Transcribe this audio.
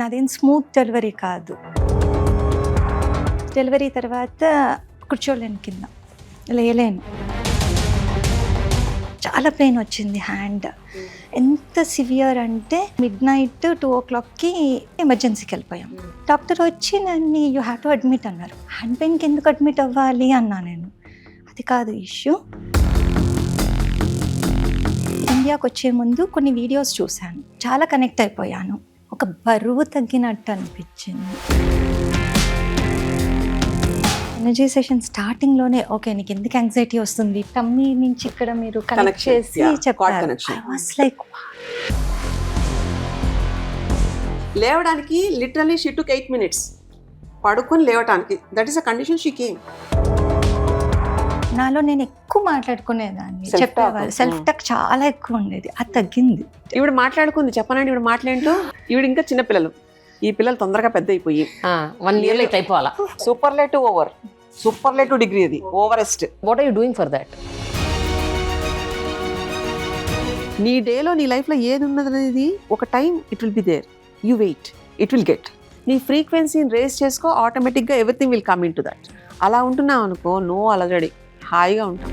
నాదేం smooth delivery కాదు. Delivery తర్వాత కూర్చోలేను, కింద లేయలేను. చాలా పెయిన్ వచ్చింది హ్యాండ్. ఎంత సివియర్ అంటే మిడ్నైట్ 2 o'clockకి ఎమర్జెన్సీకి వెళ్ళిపోయాం. డాక్టర్ వచ్చి నన్ను యూ హ్యావ్ టు అడ్మిట్ అన్నారు. హ్యాండ్ పెయిన్కి ఎందుకు అడ్మిట్ అవ్వాలి అన్నా నేను. అది కాదు ఇష్యూ. ఇండియాకి వచ్చే ముందు కొన్ని వీడియోస్ చూశాను, చాలా కనెక్ట్ అయిపోయాను. ఒక బరువు తగ్గినట్టు అనిపించింది. ఎనర్జీ సెషన్ స్టార్టింగ్లోనే ఓకే నీకు ఎందుకు యాంగ్జైటీ వస్తుంది, టమ్మీ నుంచి ఇక్కడ మీరు కనెక్ట్ చేసి చెప్పారు. ఐ వాస్ లైక్ లేవడానికి లిటరల్లీ షీ టుక్ 8 minutes పడుకొని లేవడానికి. That is a condition she came. నాలో నేను ఎక్కువ మాట్లాడుకునేదాన్ని, చెప్పేవాళ్ళు. సెల్ఫ్ టాక్ చాలా ఎక్కువ ఉండేది, అది తగ్గింది. ఈవిడ మాట్లాడుకుంది చెప్పనండి. ఈవిడ మాట్లాడుతూ ఈవిడ ఇంకా చిన్నపిల్లలు, ఈ పిల్లలు తొందరగా పెద్ద అయిపోయి 1 year late అయిపోవాలా. సూపర్లేటివ్ డిగ్రీ అది overest. What are you doing for that? నీ డేలో నీ లైఫ్లో ఏది ఉన్నది అనేది ఒక time it will be there. You wait, it will get. నీ ఫ్రీక్వెన్సీని రేస్ చేసుకో, ఆటోమేటిక్గా everything will come into that. అలా ఉంటున్నావు అనుకో, నో అలజడి, హాయిగా ఉంటాం.